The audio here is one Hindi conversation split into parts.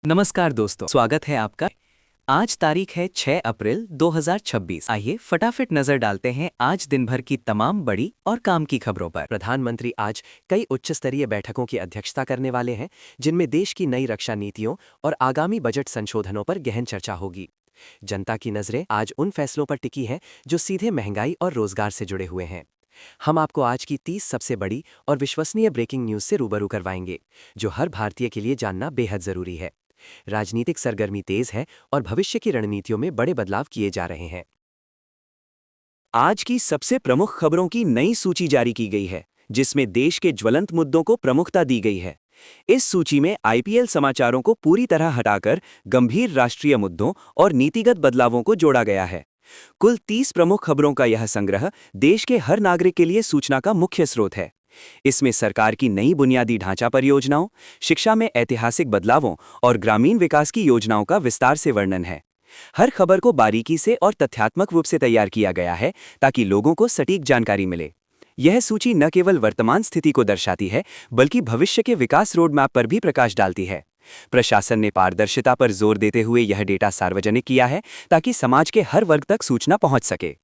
नमस्कार दोस्तों, स्वागत है आपका। आज तारीख है 6 अप्रैल 2026। आइए फटाफट नजर डालते हैं आज दिन भर की तमाम बड़ी और काम की खबरों पर। प्रधानमंत्री आज कई उच्च स्तरीय बैठकों की अध्यक्षता करने वाले हैं, जिनमें देश की नई रक्षा नीतियों और आगामी बजट संशोधनों पर गहन चर्चा होगी। जनता की नजरें आज उन फैसलों पर टिकी हैं जो सीधे महंगाई और रोजगार से जुड़े हुए हैं। हम आपको आज की 30 सबसे बड़ी और विश्वसनीय ब्रेकिंग न्यूज से रूबरू करवाएंगे, जो हर भारतीय के लिए जानना बेहद जरूरी है। राजनीतिक सरगर्मी तेज है और भविष्य की रणनीतियों में बड़े बदलाव किए जा रहे हैं। आज की सबसे प्रमुख खबरों की नई सूची जारी की गई है, जिसमें देश के ज्वलंत मुद्दों को प्रमुखता दी गई है। इस सूची में आईपीएल समाचारों को पूरी तरह हटाकर गंभीर राष्ट्रीय मुद्दों और नीतिगत बदलावों को जोड़ा गया है। कुल 30 प्रमुख खबरों का यह संग्रह देश के हर नागरिक के लिए सूचना का मुख्य स्रोत है। इसमें सरकार की नई बुनियादी ढांचा परियोजनाओं, शिक्षा में ऐतिहासिक बदलावों और ग्रामीण विकास की योजनाओं का विस्तार से वर्णन है। हर खबर को बारीकी से और तथ्यात्मक रूप से तैयार किया गया है ताकि लोगों को सटीक जानकारी मिले। यह सूची न केवल वर्तमान स्थिति को दर्शाती है, बल्कि भविष्य के विकास रोडमैप पर भी प्रकाश डालती है। प्रशासन ने पारदर्शिता पर जोर देते हुए यह डेटा सार्वजनिक किया है ताकि समाज के हर वर्ग तक सूचना पहुंच सके।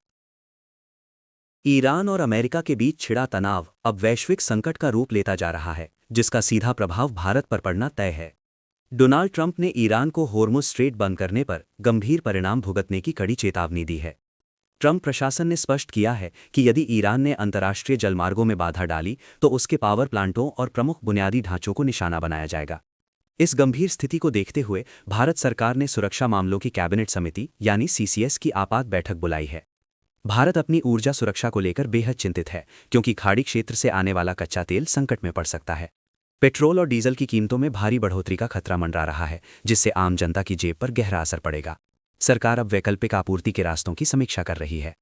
ईरान और अमेरिका के बीच छिड़ा तनाव अब वैश्विक संकट का रूप लेता जा रहा है, जिसका सीधा प्रभाव भारत पर पड़ना तय है। डोनाल्ड ट्रंप ने ईरान को होर्मुज स्ट्रेट बंद करने पर गंभीर परिणाम भुगतने की कड़ी चेतावनी दी है। ट्रंप प्रशासन ने स्पष्ट किया है कि यदि ईरान ने अंतर्राष्ट्रीय जलमार्गों में बाधा डाली तो उसके पावर प्लांटों और प्रमुख बुनियादी ढांचों को निशाना बनाया जाएगा। इस गंभीर स्थिति को देखते हुए भारत सरकार ने सुरक्षा मामलों की कैबिनेट समिति यानी सीसीएस की आपात बैठक बुलाई है। भारत अपनी ऊर्जा सुरक्षा को लेकर बेहद चिंतित है, क्योंकि खाड़ी क्षेत्र से आने वाला कच्चा तेल संकट में पड़ सकता है। पेट्रोल और डीजल की कीमतों में भारी बढ़ोतरी का खतरा मंडरा रहा है, जिससे आम जनता की जेब पर गहरा असर पड़ेगा। सरकार अब वैकल्पिक आपूर्ति के रास्तों की समीक्षा कर रही है।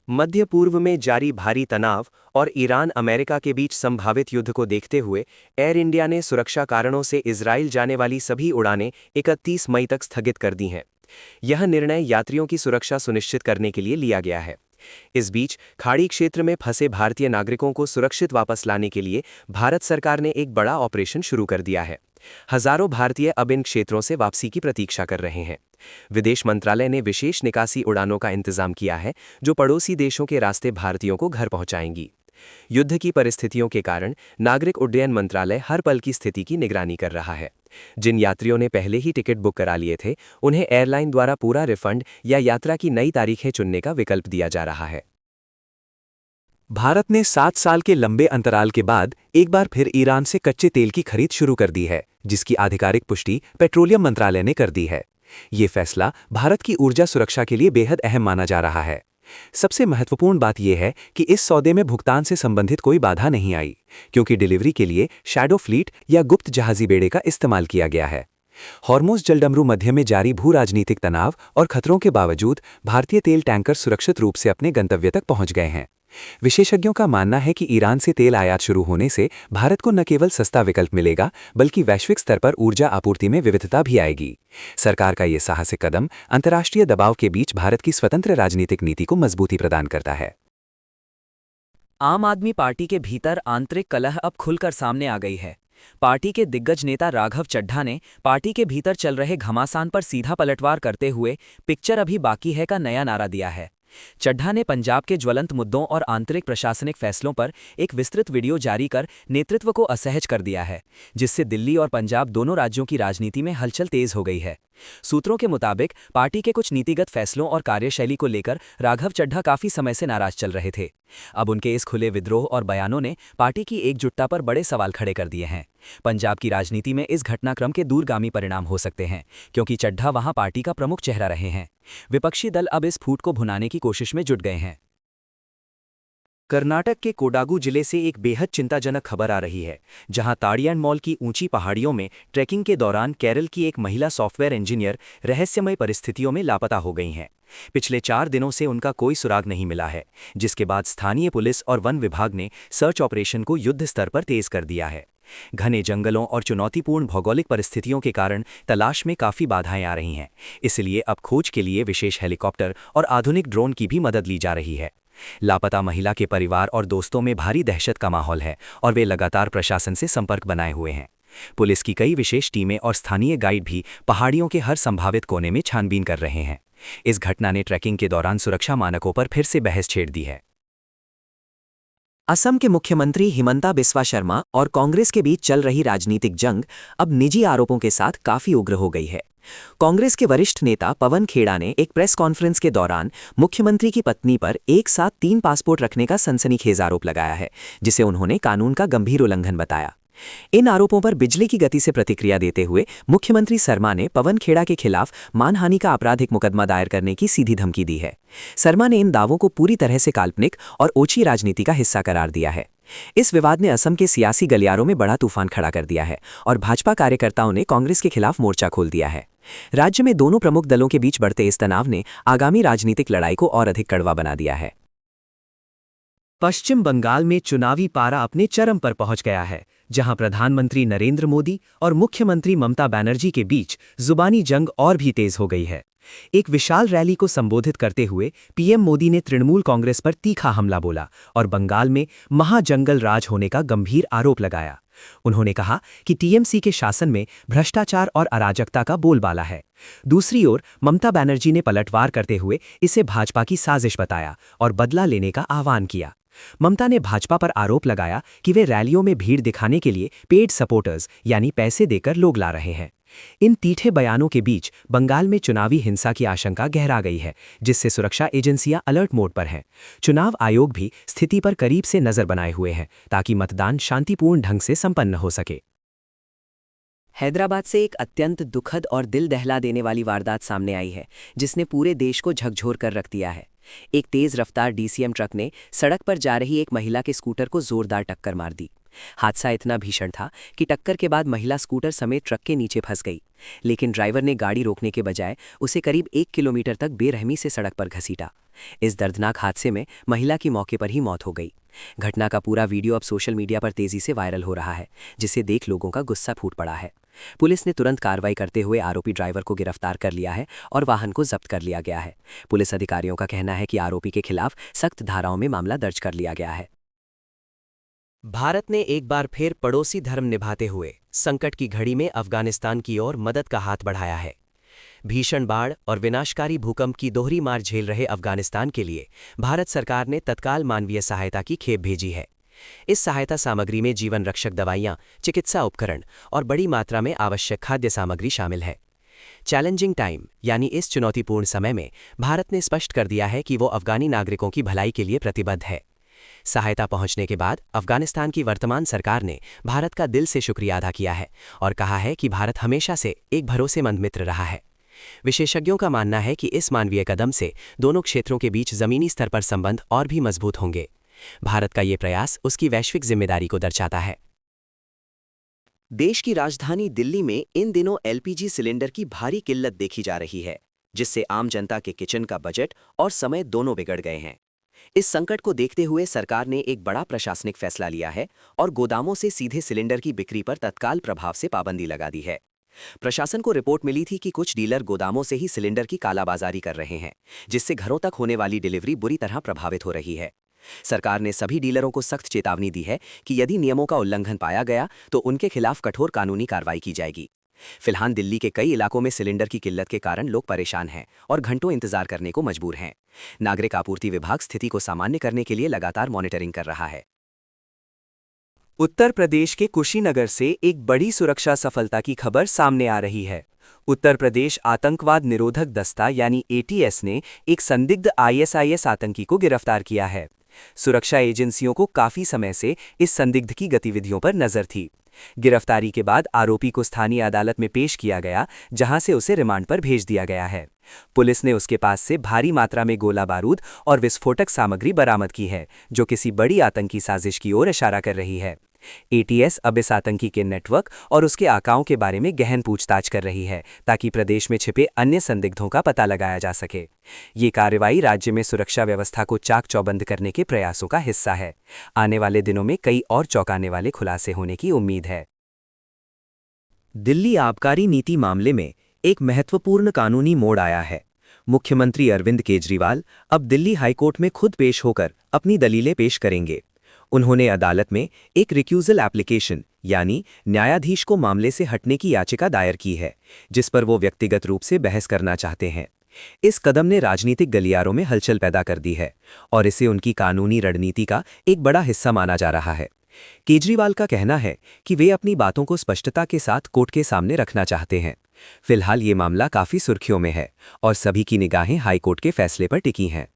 मध्य पूर्व में जारी भारी तनाव और ईरान अमेरिका के बीच संभावित युद्ध को देखते हुए एयर इंडिया ने सुरक्षा कारणों से इजराइल जाने वाली सभी उड़ानें 31 मई तक स्थगित कर दी हैं। यह निर्णय यात्रियों की सुरक्षा सुनिश्चित करने के लिए लिया गया है। इस बीच खाड़ी क्षेत्र में फंसे भारतीय नागरिकों को सुरक्षित वापस लाने के लिए भारत सरकार ने एक बड़ा ऑपरेशन शुरू कर दिया है। हजारों भारतीय अब इन क्षेत्रों से वापसी की प्रतीक्षा कर रहे हैं। विदेश मंत्रालय ने विशेष निकासी उड़ानों का इंतजाम किया है, जो पड़ोसी देशों के रास्ते भारतीयों को घर पहुंचाएंगी। युद्ध की परिस्थितियों के कारण नागरिक उड्डयन मंत्रालय हर पल की स्थिति की निगरानी कर रहा है। जिन यात्रियों ने पहले ही टिकट बुक करा लिए थे, उन्हें एयरलाइन द्वारा पूरा रिफंड या यात्रा की नई तारीखें चुनने का विकल्प दिया जा रहा है। भारत ने 7 साल के लंबे अंतराल के बाद एक बार फिर ईरान से कच्चे तेल की खरीद शुरू कर दी है, जिसकी आधिकारिक पुष्टि पेट्रोलियम मंत्रालय ने कर दी है। ये फैसला भारत की ऊर्जा सुरक्षा के लिए बेहद अहम माना जा रहा है। सबसे महत्वपूर्ण बात यह है कि इस सौदे में भुगतान से संबंधित कोई बाधा नहीं आई, क्योंकि डिलीवरी के लिए शैडो फ्लीट या गुप्त जहाजी बेड़े का इस्तेमाल किया गया है। हॉर्मुज जलडमरू मध्य में जारी भू राजनीतिक तनाव और खतरों के बावजूद भारतीय तेल टैंकर सुरक्षित रूप से अपने गंतव्य तक पहुंच गए हैं। विशेषज्ञों का मानना है कि ईरान से तेल आयात शुरू होने से भारत को न केवल सस्ता विकल्प मिलेगा, बल्कि वैश्विक स्तर पर ऊर्जा आपूर्ति में विविधता भी आएगी। सरकार का यह साहसिक कदम अंतर्राष्ट्रीय दबाव के बीच भारत की स्वतंत्र राजनीतिक नीति को मजबूती प्रदान करता है। आम आदमी पार्टी के भीतर आंतरिक कलह अब खुलकर सामने आ गई है। पार्टी के दिग्गज नेता राघव चड्ढा ने पार्टी के भीतर चल रहे घमासान पर सीधा पलटवार करते हुए पिक्चर अभी बाकी है का नया नारा दिया है। चड्ढा ने पंजाब के ज्वलंत मुद्दों और आंतरिक प्रशासनिक फैसलों पर एक विस्तृत वीडियो जारी कर नेतृत्व को असहज कर दिया है, जिससे दिल्ली और पंजाब दोनों राज्यों की राजनीति में हलचल तेज हो गई है। सूत्रों के मुताबिक पार्टी के कुछ नीतिगत फैसलों और कार्यशैली को लेकर राघव चड्ढा काफी समय से नाराज चल रहे थे। अब उनके इस खुले विद्रोह और बयानों ने पार्टी की एकजुटता पर बड़े सवाल खड़े कर दिए हैं। पंजाब की राजनीति में इस घटनाक्रम के दूरगामी परिणाम हो सकते हैं, क्योंकि चड्ढा वहां पार्टी का प्रमुख चेहरा रहे हैं। विपक्षी दल अब इस फूट को भुनाने की कोशिश में जुट गए हैं। कर्नाटक के कोडागू जिले से एक बेहद चिंताजनक खबर आ रही है, जहां ताड़ियान मॉल की ऊंची पहाड़ियों में ट्रैकिंग के दौरान केरल की एक महिला सॉफ्टवेयर इंजीनियर रहस्यमय परिस्थितियों में लापता हो गई हैं। पिछले 4 दिनों से उनका कोई सुराग नहीं मिला है, जिसके बाद स्थानीय पुलिस और वन विभाग ने सर्च ऑपरेशन को युद्ध स्तर पर तेज कर दिया है। घने जंगलों और चुनौतीपूर्ण भौगोलिक परिस्थितियों के कारण तलाश में काफ़ी बाधाएं आ रही हैं, इसलिए अब खोज के लिए विशेष हेलीकॉप्टर और आधुनिक ड्रोन की भी मदद ली जा रही है। लापता महिला के परिवार और दोस्तों में भारी दहशत का माहौल है और वे लगातार प्रशासन से संपर्क बनाए हुए हैं। पुलिस की कई विशेष टीमें और स्थानीय गाइड भी पहाड़ियों के हर संभावित कोने में छानबीन कर रहे हैं। इस घटना ने ट्रैकिंग के दौरान सुरक्षा मानकों पर फिर से बहस छेड़ दी है। असम के मुख्यमंत्री हिमंता बिस्वा शर्मा और कांग्रेस के बीच चल रही राजनीतिक जंग अब निजी आरोपों के साथ काफी उग्र हो गई है। कांग्रेस के वरिष्ठ नेता पवन खेड़ा ने एक प्रेस कॉन्फ्रेंस के दौरान मुख्यमंत्री की पत्नी पर एक साथ 3 पासपोर्ट रखने का सनसनीखेज आरोप लगाया है, जिसे उन्होंने कानून का गंभीर उल्लंघन बताया। इन आरोपों पर बिजली की गति से प्रतिक्रिया देते हुए मुख्यमंत्री शर्मा ने पवन खेड़ा के खिलाफ मानहानि का आपराधिक मुकदमा दायर करने की सीधी धमकी दी है। शर्मा ने इन दावों को पूरी तरह से काल्पनिक और ओछी राजनीति का हिस्सा करार दिया है। इस विवाद ने असम के सियासी गलियारों में बड़ा तूफान खड़ा कर दिया है और भाजपा कार्यकर्ताओं ने कांग्रेस के खिलाफ मोर्चा खोल दिया है। राज्य में दोनों प्रमुख दलों के बीच बढ़ते इस तनाव ने आगामी राजनीतिक लड़ाई को और अधिक कड़वा बना दिया है। पश्चिम बंगाल में चुनावी पारा अपने चरम पर पहुंच गया है, जहां प्रधानमंत्री नरेंद्र मोदी और मुख्यमंत्री ममता बनर्जी के बीच जुबानी जंग और भी तेज हो गई है। एक विशाल रैली को संबोधित करते हुए पीएम मोदी ने तृणमूल कांग्रेस पर तीखा हमला बोला और बंगाल में महाजंगल राज होने का गंभीर आरोप लगाया। उन्होंने कहा कि टीएमसी के शासन में भ्रष्टाचार और अराजकता का बोलबाला है। दूसरी ओर ममता बनर्जी ने पलटवार करते हुए इसे भाजपा की साजिश बताया और बदला लेने का आह्वान किया। ममता ने भाजपा पर आरोप लगाया कि वे रैलियों में भीड़ दिखाने के लिए पेड सपोर्टर्स यानी पैसे देकर लोग ला रहे हैं। इन तीखे बयानों के बीच बंगाल में चुनावी हिंसा की आशंका गहरा गई है, जिससे सुरक्षा एजेंसियां अलर्ट मोड पर हैं। चुनाव आयोग भी स्थिति पर करीब से नजर बनाए हुए हैं ताकि मतदान शांतिपूर्ण ढंग से संपन्न हो सके। हैदराबाद से एक अत्यंत दुखद और दिल दहला देने वाली वारदात सामने आई है, जिसने पूरे देश को झकझोर कर रख दिया है। एक तेज रफ्तार डीसीएम ट्रक ने सड़क पर जा रही एक महिला के स्कूटर को जोरदार टक्कर मार दी। हादसा इतना भीषण था कि टक्कर के बाद महिला स्कूटर समेत ट्रक के नीचे फंस गई, लेकिन ड्राइवर ने गाड़ी रोकने के बजाय उसे करीब 1 किलोमीटर तक बेरहमी से सड़क पर घसीटा। इस दर्दनाक हादसे में महिला की मौके पर ही मौत हो गई। घटना का पूरा वीडियो अब सोशल मीडिया पर तेजी से वायरल हो रहा है, जिसे देख लोगों का गुस्सा फूट पड़ा है। पुलिस ने तुरंत कार्रवाई करते हुए आरोपी ड्राइवर को गिरफ्तार कर लिया है और वाहन को जब्त कर लिया गया है। पुलिस अधिकारियों का कहना है कि आरोपी के खिलाफ सख्त धाराओं में मामला दर्ज कर लिया गया है। भारत ने एक बार फिर पड़ोसी धर्म निभाते हुए संकट की घड़ी में अफगानिस्तान की ओर मदद का हाथ बढ़ाया है। भीषण बाढ़ और विनाशकारी भूकंप की दोहरी मार झेल रहे अफगानिस्तान के लिए भारत सरकार ने तत्काल मानवीय सहायता की खेप भेजी है। इस सहायता सामग्री में जीवन रक्षक दवाइयां, चिकित्सा उपकरण और बड़ी मात्रा में आवश्यक खाद्य सामग्री शामिल है। चैलेंजिंग टाइम यानी इस चुनौतीपूर्ण समय में भारत ने स्पष्ट कर दिया है कि वो अफगानी नागरिकों की भलाई के लिए प्रतिबद्ध है। सहायता पहुंचने के बाद अफगानिस्तान की वर्तमान सरकार ने भारत का दिल से शुक्रिया अदा किया है और कहा है कि भारत हमेशा से एक भरोसेमंद मित्र रहा है। विशेषज्ञों का मानना है कि इस मानवीय कदम से दोनों क्षेत्रों के बीच जमीनी स्तर पर संबंध और भी मजबूत होंगे। भारत का ये प्रयास उसकी वैश्विक जिम्मेदारी को दर्शाता है। देश की राजधानी दिल्ली में इन दिनों एलपीजी सिलेंडर की भारी किल्लत देखी जा रही है, जिससे आम जनता के किचन का बजट और समय दोनों बिगड़ गए हैं। इस संकट को देखते हुए सरकार ने एक बड़ा प्रशासनिक फैसला लिया है और गोदामों से सीधे सिलेंडर की बिक्री पर तत्काल प्रभाव से पाबंदी लगा दी है। प्रशासन को रिपोर्ट मिली थी कि कुछ डीलर गोदामों से ही सिलेंडर की कालाबाजारी कर रहे हैं, जिससे घरों तक होने वाली डिलीवरी बुरी तरह प्रभावित हो रही है। सरकार ने सभी डीलरों को सख्त चेतावनी दी है कि यदि नियमों का उल्लंघन पाया गया तो उनके खिलाफ कठोर कानूनी कार्रवाई की जाएगी। फिलहाल दिल्ली के कई इलाकों में सिलेंडर की किल्लत के कारण लोग परेशान हैं और घंटों इंतजार करने को मजबूर हैं। नागरिक आपूर्ति विभाग स्थिति को सामान्य करने के लिए लगातार मॉनिटरिंग कर रहा है। उत्तर प्रदेश के कुशीनगर से एक बड़ी सुरक्षा सफलता की खबर सामने आ रही है। उत्तर प्रदेश आतंकवाद निरोधक दस्ता यानी एटीएस ने एक संदिग्ध आईएसआईएस आतंकी को गिरफ्तार किया है। सुरक्षा एजेंसियों को काफी समय से इस संदिग्ध की गतिविधियों पर नजर थी। गिरफ्तारी के बाद आरोपी को स्थानीय अदालत में पेश किया गया, जहां से उसे रिमांड पर भेज दिया गया है। पुलिस ने उसके पास से भारी मात्रा में गोला बारूद और विस्फोटक सामग्री बरामद की है, जो किसी बड़ी आतंकी साजिश की ओर इशारा कर रही है। एटीएस अब इस आतंकी के नेटवर्क और उसके आकाओं के बारे में गहन पूछताछ कर रही है, ताकि प्रदेश में छिपे अन्य संदिग्धों का पता लगाया जा सके। ये कार्रवाई राज्य में सुरक्षा व्यवस्था को चाक चौबंद करने के प्रयासों का हिस्सा है। आने वाले दिनों में कई और चौंकाने वाले खुलासे होने की उम्मीद है। दिल्ली आबकारी नीति मामले में एक महत्वपूर्ण कानूनी मोड़ आया है। मुख्यमंत्री अरविंद केजरीवाल अब दिल्ली हाईकोर्ट में खुद पेश होकर अपनी दलीलें पेश करेंगे। उन्होंने अदालत में एक रिक्यूजल एप्लीकेशन यानी न्यायाधीश को मामले से हटने की याचिका दायर की है, जिस पर वो व्यक्तिगत रूप से बहस करना चाहते हैं। इस कदम ने राजनीतिक गलियारों में हलचल पैदा कर दी है और इसे उनकी कानूनी रणनीति का एक बड़ा हिस्सा माना जा रहा है। केजरीवाल का कहना है कि वे अपनी बातों को स्पष्टता के साथ कोर्ट के सामने रखना चाहते हैं। फिलहाल ये मामला काफी सुर्खियों में है और सभी की निगाहें हाईकोर्ट के फैसले पर टिकी हैं।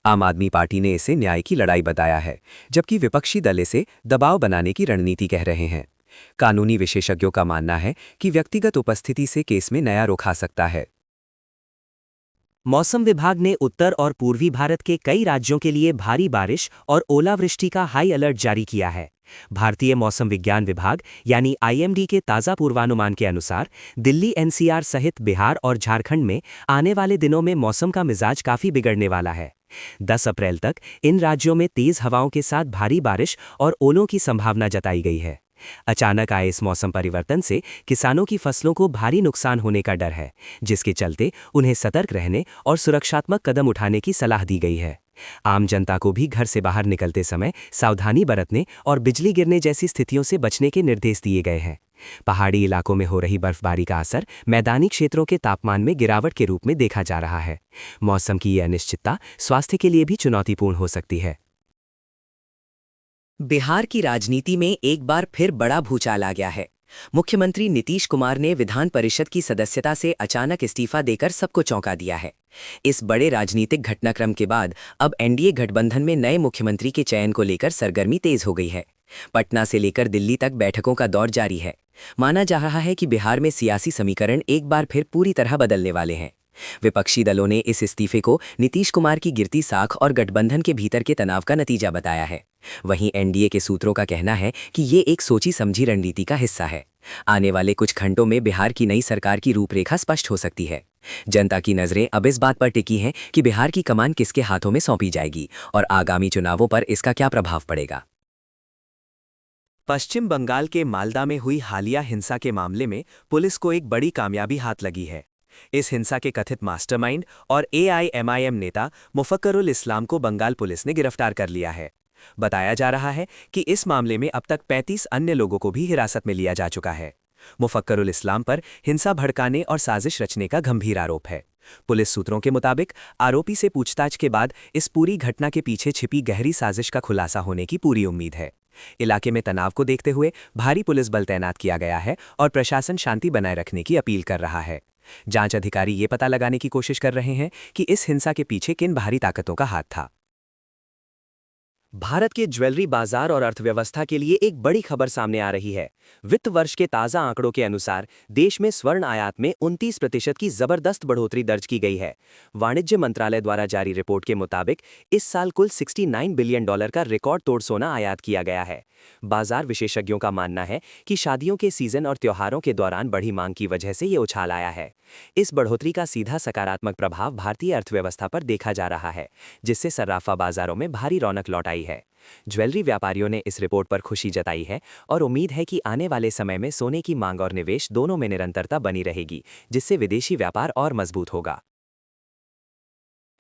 आम आदमी पार्टी ने इसे न्याय की लड़ाई बताया है, जबकि विपक्षी दल इसे दबाव बनाने की रणनीति कह रहे हैं। कानूनी विशेषज्ञों का मानना है कि व्यक्तिगत उपस्थिति से केस में नया रुख आ सकता है। मौसम विभाग ने उत्तर और पूर्वी भारत के कई राज्यों के लिए भारी बारिश और ओलावृष्टि का हाई अलर्ट जारी किया है। भारतीय मौसम विज्ञान विभाग यानी आईएमडी के ताज़ा पूर्वानुमान के अनुसार दिल्ली एनसीआर सहित बिहार और झारखंड में आने वाले दिनों में मौसम का मिजाज काफ़ी बिगड़ने वाला है। 10 अप्रैल तक इन राज्यों में तेज हवाओं के साथ भारी बारिश और ओलों की संभावना जताई गई है। अचानक आए इस मौसम परिवर्तन से किसानों की फसलों को भारी नुकसान होने का डर है, जिसके चलते उन्हें सतर्क रहने और सुरक्षात्मक कदम उठाने की सलाह दी गई है। आम जनता को भी घर से बाहर निकलते समय सावधानी बरतने और बिजली गिरने जैसी स्थितियों से बचने के निर्देश दिए गए हैं। पहाड़ी इलाकों में हो रही बर्फबारी का असर मैदानी क्षेत्रों के तापमान में गिरावट के रूप में देखा जा रहा है। मौसम की यह अनिश्चितता स्वास्थ्य के लिए भी चुनौतीपूर्ण हो सकती है। बिहार की राजनीति में एक बार फिर बड़ा भूचाल आ गया है। मुख्यमंत्री नीतीश कुमार ने विधान परिषद की सदस्यता से अचानक इस्तीफा देकर सबको चौंका दिया है। इस बड़े राजनीतिक घटनाक्रम के बाद अब एनडीए गठबंधन में नए मुख्यमंत्री के चयन को लेकर सरगर्मी तेज हो गई है। पटना से लेकर दिल्ली तक बैठकों का दौर जारी है। माना जा रहा है कि बिहार में सियासी समीकरण एक बार फिर पूरी तरह बदलने वाले हैं। विपक्षी दलों ने इस इस्तीफे को नीतीश कुमार की गिरती साख और गठबंधन के भीतर के तनाव का नतीजा बताया है। वहीं एनडीए के सूत्रों का कहना है कि ये एक सोची समझी रणनीति का हिस्सा है। आने वाले कुछ घंटों में बिहार की नई सरकार की रूपरेखा स्पष्ट हो सकती है। जनता की नजरें अब इस बात पर टिकी हैं कि बिहार की कमान किसके हाथों में सौंपी जाएगी और आगामी चुनावों पर इसका क्या प्रभाव पड़ेगा। पश्चिम बंगाल के मालदा में हुई हालिया हिंसा के मामले में पुलिस को एक बड़ी कामयाबी हाथ लगी है। इस हिंसा के कथित मास्टरमाइंड और एआईएमआईएम नेता मुफक्करुल इस्लाम को बंगाल पुलिस ने गिरफ्तार कर लिया है। बताया जा रहा है कि इस मामले में अब तक 35 अन्य लोगों को भी हिरासत में लिया जा चुका है। मुफक्करुल इस्लाम पर हिंसा भड़काने और साजिश रचने का गंभीर आरोप है। पुलिस सूत्रों के मुताबिक आरोपी से पूछताछ के बाद इस पूरी घटना के पीछे छिपी गहरी साजिश का खुलासा होने की पूरी उम्मीद है। इलाके में तनाव को देखते हुए भारी पुलिस बल तैनात किया गया है और प्रशासन शांति बनाए रखने की अपील कर रहा है। जांच अधिकारी ये पता लगाने की कोशिश कर रहे हैं कि इस हिंसा के पीछे किन बाहरी ताकतों का हाथ था। भारत के ज्वेलरी बाजार और अर्थव्यवस्था के लिए एक बड़ी खबर सामने आ रही है। वित्त वर्ष के ताज़ा आंकड़ों के अनुसार देश में स्वर्ण आयात में 29% की जबरदस्त बढ़ोतरी दर्ज की गई है। वाणिज्य मंत्रालय द्वारा जारी रिपोर्ट के मुताबिक इस साल कुल $69 बिलियन का रिकॉर्ड तोड़ सोना आयात किया गया है। बाजार विशेषज्ञों का मानना है कि शादियों के सीजन और त्योहारों के दौरान बढ़ी मांग की वजह से ये उछाल आया है। इस बढ़ोतरी का सीधा सकारात्मक प्रभाव भारतीय अर्थव्यवस्था पर देखा जा रहा है, जिससे सर्राफा बाजारों में भारी रौनक लौट आई है। ज्वेलरी व्यापारियों ने इस रिपोर्ट पर खुशी जताई है और उम्मीद है कि आने वाले समय में सोने की मांग और निवेश दोनों में निरंतरता बनी रहेगी, जिससे विदेशी व्यापार और मजबूत होगा।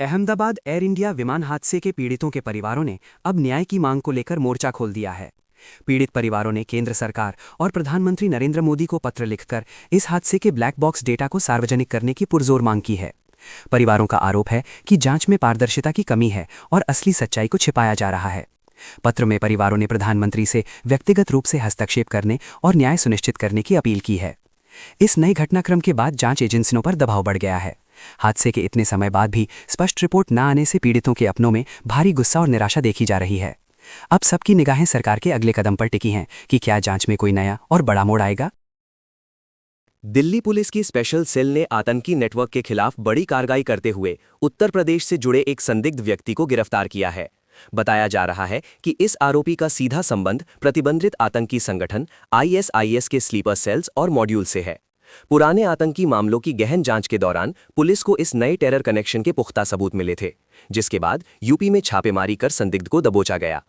अहमदाबाद एयर इंडिया विमान हादसे के पीड़ितों के परिवारों ने अब न्याय की मांग को लेकर मोर्चा खोल दिया है। पीड़ित परिवारों ने केंद्र सरकार और प्रधानमंत्री नरेंद्र मोदी को पत्र लिखकर इस हादसे के ब्लैक बॉक्स डेटा को सार्वजनिक करने की पुरजोर मांग की है। परिवारों का आरोप है कि जांच में पारदर्शिता की कमी है और असली सच्चाई को छिपाया जा रहा है। पत्र में परिवारों ने प्रधानमंत्री से व्यक्तिगत रूप से हस्तक्षेप करने और न्याय सुनिश्चित करने की अपील की है। इस नए घटनाक्रम के बाद जांच एजेंसियों पर दबाव बढ़ गया है। हादसे के इतने समय बाद भी स्पष्ट रिपोर्ट न आने से पीड़ितों के अपनों में भारी गुस्सा और निराशा देखी जा रही है। अब सबकी निगाहें सरकार के अगले कदम पर टिकी हैं कि क्या जांच में कोई नया और बड़ा मोड़ आएगा। दिल्ली पुलिस की स्पेशल सेल ने आतंकी नेटवर्क के खिलाफ बड़ी कार्रवाई करते हुए उत्तर प्रदेश से जुड़े एक संदिग्ध व्यक्ति को गिरफ्तार किया है। बताया जा रहा है कि इस आरोपी का सीधा संबंध प्रतिबंधित आतंकी संगठन आईएसआईएस के स्लीपर सेल्स और मॉड्यूल से है। पुराने आतंकी मामलों की गहन जांच के दौरान पुलिस को इस नए टेरर कनेक्शन के पुख्ता सबूत मिले थे, जिसके बाद यूपी में छापेमारी कर संदिग्ध को दबोचा गया।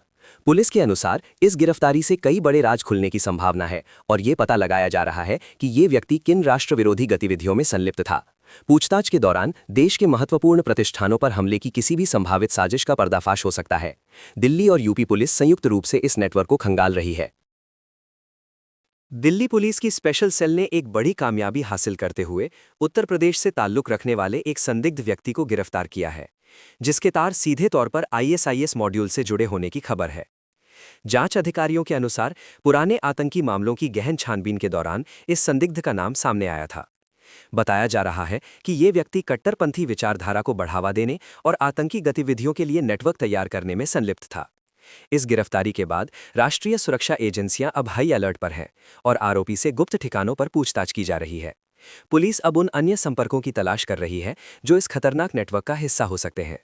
पुलिस के अनुसार इस गिरफ्तारी से कई बड़े राज खुलने की संभावना है और ये पता लगाया जा रहा है कि ये व्यक्ति किन राष्ट्र विरोधी गतिविधियों में संलिप्त था। पूछताछ के दौरान देश के महत्वपूर्ण प्रतिष्ठानों पर हमले की किसी भी संभावित साजिश का पर्दाफाश हो सकता है। दिल्ली और यूपी पुलिस संयुक्त रूप से इस नेटवर्क को खंगाल रही है। दिल्ली पुलिस की स्पेशल सेल ने एक बड़ी कामयाबी हासिल करते हुए उत्तर प्रदेश से ताल्लुक रखने वाले एक संदिग्ध व्यक्ति को गिरफ्तार किया है, जिसके तार सीधे तौर पर आईएसआईएस मॉड्यूल से जुड़े होने की खबर है। जांच अधिकारियों के अनुसार पुराने आतंकी मामलों की गहन छानबीन के दौरान इस संदिग्ध का नाम सामने आया था। बताया जा रहा है कि ये व्यक्ति कट्टरपंथी विचारधारा को बढ़ावा देने और आतंकी गतिविधियों के लिए नेटवर्क तैयार करने में संलिप्त था। इस गिरफ्तारी के बाद राष्ट्रीय सुरक्षा एजेंसियां अब हाई अलर्ट पर हैं और आरोपी से गुप्त ठिकानों पर पूछताछ की जा रही है। पुलिस अब उन अन्य संपर्कों की तलाश कर रही है जो इस खतरनाक नेटवर्क का हिस्सा हो सकते हैं।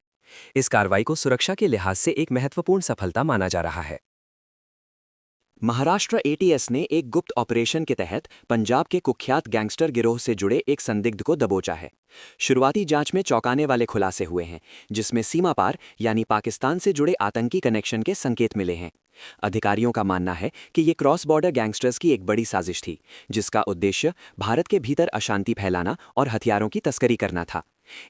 इस कार्रवाई को सुरक्षा के लिहाज से एक महत्वपूर्ण सफलता माना जा रहा है। महाराष्ट्र एटीएस ने एक गुप्त ऑपरेशन के तहत पंजाब के कुख्यात गैंगस्टर गिरोह से जुड़े एक संदिग्ध को दबोचा है। शुरुआती जांच में चौंकाने वाले खुलासे हुए हैं, जिसमें सीमा पार यानी पाकिस्तान से जुड़े आतंकी कनेक्शन के संकेत मिले हैं। अधिकारियों का मानना है कि ये क्रॉस बॉर्डर गैंगस्टर्स की एक बड़ी साजिश थी, जिसका उद्देश्य भारत के भीतर अशांति फैलाना और हथियारों की तस्करी करना था।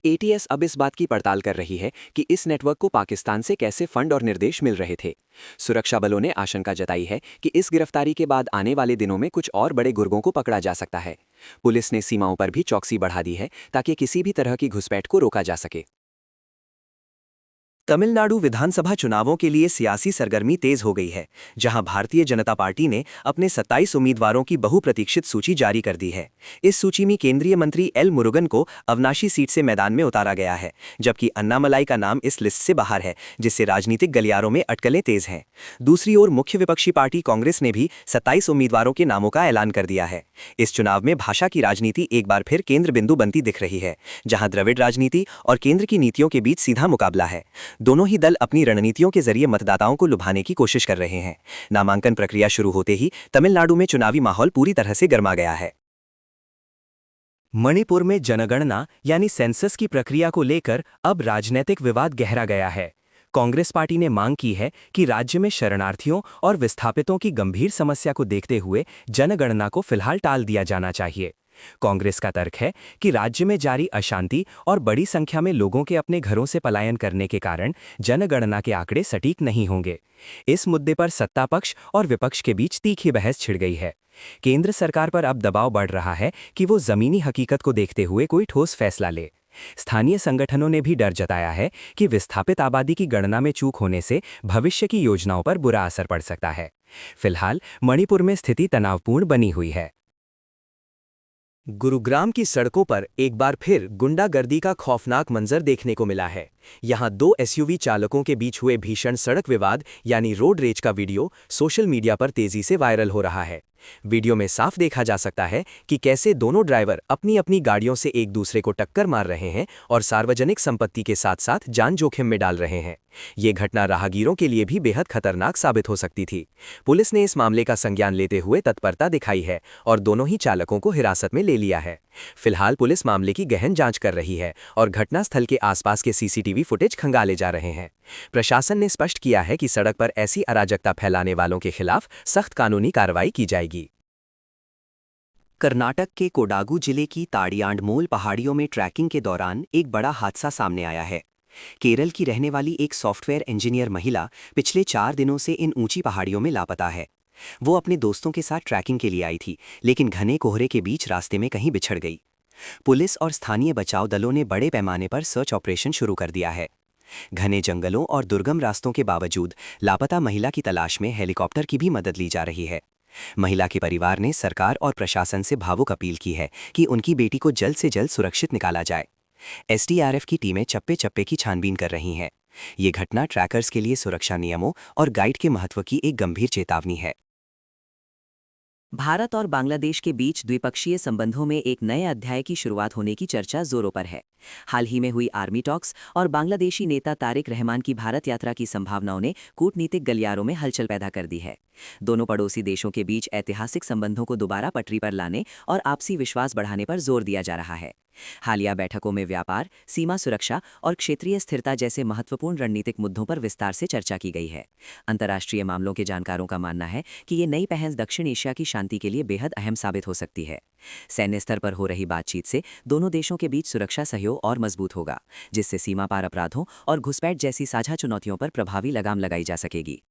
एटीएस अब इस बात की पड़ताल कर रही है कि इस नेटवर्क को पाकिस्तान से कैसे फंड और निर्देश मिल रहे थे। सुरक्षा बलों ने आशंका जताई है कि इस गिरफ्तारी के बाद आने वाले दिनों में कुछ और बड़े गुर्गों को पकड़ा जा सकता है। पुलिस ने सीमाओं पर भी चौकसी बढ़ा दी है ताकि किसी भी तरह की घुसपैठ को रोका जा सके। तमिलनाडु विधानसभा चुनावों के लिए सियासी सरगर्मी तेज हो गई है, जहां भारतीय जनता पार्टी ने अपने 27 उम्मीदवारों की बहुप्रतीक्षित सूची जारी कर दी है। इस सूची में केंद्रीय मंत्री एल मुरुगन को अविनाशी सीट से मैदान में उतारा गया है, जबकि अन्नामलाई का नाम इस लिस्ट से बाहर है, जिससे राजनीतिक गलियारों में अटकलें तेज हैं। दूसरी ओर मुख्य विपक्षी पार्टी कांग्रेस ने भी 27 उम्मीदवारों के नामों का ऐलान कर दिया है। इस चुनाव में भाषा की राजनीति एक बार फिर केंद्र बिंदु बनती दिख रही है, जहां द्रविड़ राजनीति और केंद्र की नीतियों के बीच सीधा मुकाबला है। दोनों ही दल अपनी रणनीतियों के जरिए मतदाताओं को लुभाने की कोशिश कर रहे हैं। नामांकन प्रक्रिया शुरू होते ही तमिलनाडु में चुनावी माहौल पूरी तरह से गर्मा गया है। मणिपुर में जनगणना यानी सेंसस की प्रक्रिया को लेकर अब राजनीतिक विवाद गहरा गया है। कांग्रेस पार्टी ने मांग की है कि राज्य में शरणार्थियों और विस्थापितों की गंभीर समस्या को देखते हुए जनगणना को फिलहाल टाल दिया जाना चाहिए। कांग्रेस का तर्क है कि राज्य में जारी अशांति और बड़ी संख्या में लोगों के अपने घरों से पलायन करने के कारण जनगणना के आंकड़े सटीक नहीं होंगे। इस मुद्दे पर सत्ता पक्ष और विपक्ष के बीच तीखी बहस छिड़ गई है। केंद्र सरकार पर अब दबाव बढ़ रहा है कि वो जमीनी हकीकत को देखते हुए कोई ठोस फैसला ले। स्थानीय संगठनों ने भी डर जताया है कि विस्थापित आबादी की गणना में चूक होने से भविष्य की योजनाओं पर बुरा असर पड़ सकता है। फिलहाल मणिपुर में स्थिति तनावपूर्ण बनी हुई है। गुरुग्राम की सड़कों पर एक बार फिर गुंडागर्दी का खौफनाक मंजर देखने को मिला है। यहां 2 एसयूवी चालकों के बीच हुए भीषण सड़क विवाद यानी रोड रेज का वीडियो सोशल मीडिया पर तेजी से वायरल हो रहा है। वीडियो में साफ देखा जा सकता है कि कैसे दोनों ड्राइवर अपनी अपनी गाड़ियों से एक दूसरे को टक्कर मार रहे हैं और सार्वजनिक संपत्ति के साथ साथ जान जोखिम में डाल रहे हैं। ये घटना राहगीरों के लिए भी बेहद खतरनाक साबित हो सकती थी। पुलिस ने इस मामले का संज्ञान लेते हुए तत्परता दिखाई है और दोनों ही चालकों को हिरासत में ले लिया है। फिलहाल पुलिस मामले की गहन जांच कर रही है और घटनास्थल के आसपास के सीसीटीवी फुटेज खंगाले जा रहे हैं। प्रशासन ने स्पष्ट किया है कि सड़क पर ऐसी अराजकता फैलाने वालों के खिलाफ सख्त कानूनी कार्रवाई की जाएगी। कर्नाटक के कोडागू जिले की ताड़ियांडमोल पहाड़ियों में ट्रैकिंग के दौरान एक बड़ा हादसा सामने आया है। केरल की रहने वाली एक सॉफ्टवेयर इंजीनियर महिला पिछले 4 दिनों से इन ऊंची पहाड़ियों में लापता है। वो अपने दोस्तों के साथ ट्रैकिंग के लिए आई थी, लेकिन घने कोहरे के बीच रास्ते में कहीं बिछड़ गई। पुलिस और स्थानीय बचाव दलों ने बड़े पैमाने पर सर्च ऑपरेशन शुरू कर दिया है। घने जंगलों और दुर्गम रास्तों के बावजूद लापता महिला की तलाश में हेलीकॉप्टर की भी मदद ली जा रही है। महिला के परिवार ने सरकार और प्रशासन से भावुक अपील की है कि उनकी बेटी को जल्द से जल्द सुरक्षित निकाला जाए। एसडीआरएफ की टीमें चप्पे चप्पे की छानबीन कर रही हैं। ये घटना ट्रैकर्स के लिए सुरक्षा नियमों और गाइड के महत्व की एक गंभीर चेतावनी है। भारत और बांग्लादेश के बीच द्विपक्षीय संबंधों में एक नए अध्याय की शुरुआत होने की चर्चा जोरों पर है। हाल ही में हुई आर्मी टॉक्स और बांग्लादेशी नेता तारिक रहमान की भारत यात्रा की संभावनाओं ने कूटनीतिक गलियारों में हलचल पैदा कर दी है। दोनों पड़ोसी देशों के बीच ऐतिहासिक संबंधों को दोबारा पटरी पर लाने और आपसी विश्वास बढ़ाने पर जोर दिया जा रहा है। हालिया बैठकों में व्यापार, सीमा सुरक्षा और क्षेत्रीय स्थिरता जैसे महत्वपूर्ण रणनीतिक मुद्दों पर विस्तार से चर्चा की गई है। अंतर्राष्ट्रीय मामलों के जानकारों का मानना है कि ये नई पहल दक्षिण एशिया की शांति के लिए बेहद अहम साबित हो सकती है। सैन्य स्तर पर हो रही बातचीत से दोनों देशों के बीच सुरक्षा सहयोग और मजबूत होगा, जिससे सीमा पार अपराधों और घुसपैठ जैसी साझा चुनौतियों पर प्रभावी लगाम लगाई जा सकेगी।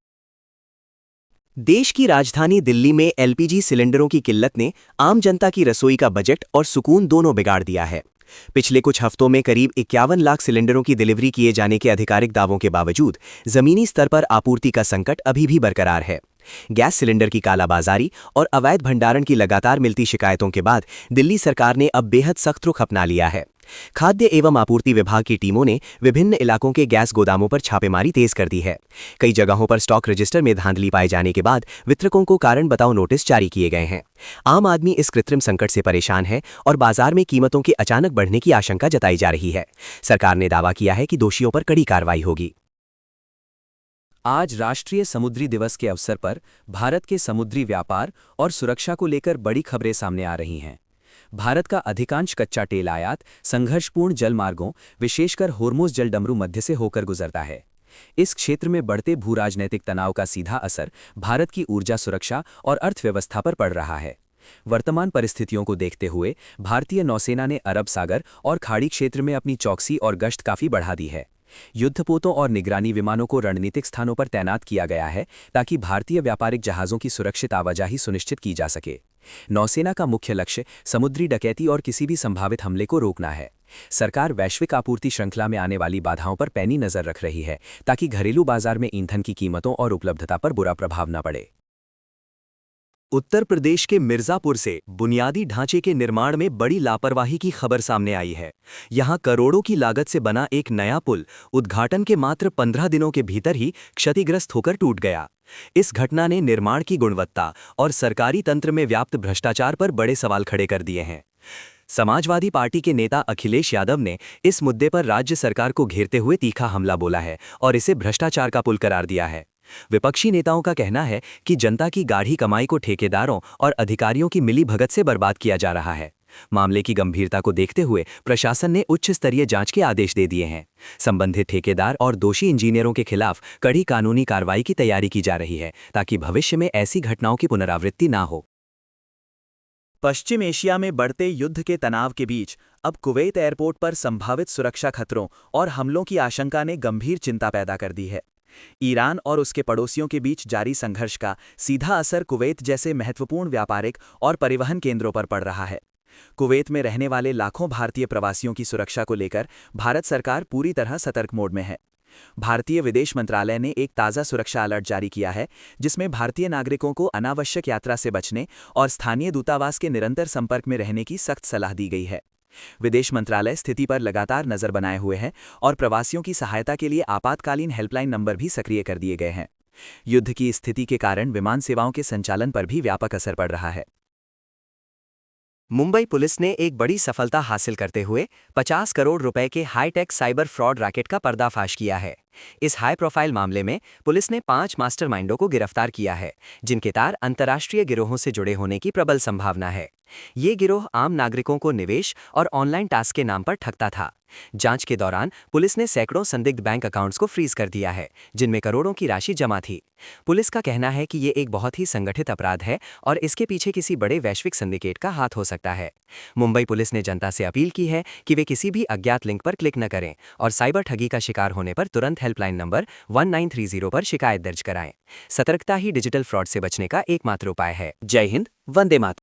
देश की राजधानी दिल्ली में एलपीजी सिलेंडरों की किल्लत ने आम जनता की रसोई का बजट और सुकून दोनों बिगाड़ दिया है। पिछले कुछ हफ्तों में करीब 51 लाख सिलेंडरों की डिलीवरी किए जाने के आधिकारिक दावों के बावजूद जमीनी स्तर पर आपूर्ति का संकट अभी भी बरकरार है। गैस सिलेंडर की कालाबाजारी और अवैध भंडारण की लगातार मिलती शिकायतों के बाद दिल्ली सरकार ने अब बेहद सख्त रुख अपना लिया है। खाद्य एवं आपूर्ति विभाग की टीमों ने विभिन्न इलाकों के गैस गोदामों पर छापेमारी तेज कर दी है। कई जगहों पर स्टॉक रजिस्टर में धांधली पाए जाने के बाद वितरकों को कारण बताओ नोटिस जारी किए गए हैं। आम आदमी इस कृत्रिम संकट से परेशान है और बाजार में कीमतों के अचानक बढ़ने की आशंका जताई जा रही है। सरकार ने दावा किया है कि दोषियों पर कड़ी कार्रवाई होगी। आज राष्ट्रीय समुद्री दिवस के अवसर पर भारत के समुद्री व्यापार और सुरक्षा को लेकर बड़ी खबरें सामने आ रही हैं। भारत का अधिकांश कच्चा तेल आयात संघर्षपूर्ण जलमार्गों, विशेषकर होर्मुज जलडमरू मध्य से होकर गुजरता है। इस क्षेत्र में बढ़ते भूराजनैतिक तनाव का सीधा असर भारत की ऊर्जा सुरक्षा और अर्थव्यवस्था पर पड़ रहा है। वर्तमान परिस्थितियों को देखते हुए भारतीय नौसेना ने अरब सागर और खाड़ी क्षेत्र में अपनी चौकसी और गश्त काफी बढ़ा दी है। युद्धपोतों और निगरानी विमानों को रणनीतिक स्थानों पर तैनात किया गया है ताकि भारतीय व्यापारिक जहाज़ों की सुरक्षित आवाजाही सुनिश्चित की जा सके। नौसेना का मुख्य लक्ष्य समुद्री डकैती और किसी भी संभावित हमले को रोकना है। सरकार वैश्विक आपूर्ति श्रृंखला में आने वाली बाधाओं पर पैनी नजर रख रही है ताकि घरेलू बाजार में ईंधन की कीमतों और उपलब्धता पर बुरा प्रभाव न पड़े। उत्तर प्रदेश के मिर्जापुर से बुनियादी ढांचे के निर्माण में बड़ी लापरवाही की खबर सामने आई है। यहां करोड़ों की लागत से बना एक नया पुल उद्घाटन के मात्र 15 दिनों के भीतर ही क्षतिग्रस्त होकर टूट गया। इस घटना ने निर्माण की गुणवत्ता और सरकारी तंत्र में व्याप्त भ्रष्टाचार पर बड़े सवाल खड़े कर दिए हैं। समाजवादी पार्टी के नेता अखिलेश यादव ने इस मुद्दे पर राज्य सरकार को घेरते हुए तीखा हमला बोला है और इसे भ्रष्टाचार का पुल करार दिया है। विपक्षी नेताओं का कहना है कि जनता की गाढ़ी कमाई को ठेकेदारों और अधिकारियों की मिलीभगत से बर्बाद किया जा रहा है। मामले की गंभीरता को देखते हुए प्रशासन ने उच्च स्तरीय जांच के आदेश दे दिए हैं। संबंधित ठेकेदार और दोषी इंजीनियरों के खिलाफ कड़ी कानूनी कार्रवाई की तैयारी की जा रही है ताकि भविष्य में ऐसी घटनाओं की पुनरावृत्ति ना हो। पश्चिम एशिया में बढ़ते युद्ध के तनाव के बीच अब कुवैत एयरपोर्ट पर संभावित सुरक्षा खतरों और हमलों की आशंका ने गंभीर चिंता पैदा कर दी है। ईरान और उसके पड़ोसियों के बीच जारी संघर्ष का सीधा असर कुवैत जैसे महत्वपूर्ण व्यापारिक और परिवहन केंद्रों पर पड़ रहा है। कुवैत में रहने वाले लाखों भारतीय प्रवासियों की सुरक्षा को लेकर भारत सरकार पूरी तरह सतर्क मोड में है। भारतीय विदेश मंत्रालय ने एक ताज़ा सुरक्षा अलर्ट जारी किया है, जिसमें भारतीय नागरिकों को अनावश्यक यात्रा से बचने और स्थानीय दूतावास के निरंतर संपर्क में रहने की सख्त सलाह दी गई है। विदेश मंत्रालय स्थिति पर लगातार नजर बनाए हुए है और प्रवासियों की सहायता के लिए आपातकालीन हेल्पलाइन नंबर भी सक्रिय कर दिए गए हैं। युद्ध की स्थिति के कारण विमान सेवाओं के संचालन पर भी व्यापक असर पड़ रहा है। मुंबई पुलिस ने एक बड़ी सफलता हासिल करते हुए 50 करोड़ रुपए के हाईटेक साइबर फ्रॉड रैकेट का पर्दाफाश किया है। इस हाई प्रोफाइल मामले में पुलिस ने 5 मास्टरमाइंडों को गिरफ्तार किया है, जिनके तार अंतर्राष्ट्रीय गिरोहों से जुड़े होने की प्रबल संभावना है। ये गिरोह आम नागरिकों को निवेश और ऑनलाइन टास्क के नाम पर ठगता था। जांच के दौरान पुलिस ने सैकड़ों संदिग्ध बैंक अकाउंट्स को फ्रीज कर दिया है, जिनमें करोड़ों की राशि जमा थी। पुलिस का कहना है कि ये एक बहुत ही संगठित अपराध है और इसके पीछे किसी बड़े वैश्विक सिंडिकेट का हाथ हो सकता है। मुंबई पुलिस ने जनता से अपील की है कि वे किसी भी अज्ञात लिंक पर क्लिक न करें और साइबर ठगी का शिकार होने पर तुरंत हेल्पलाइन नंबर 1930 पर शिकायत दर्ज कराएं। सतर्कता ही डिजिटल फ्रॉड से बचने का एकमात्र उपाय है। जय हिंद, वंदे मातरम।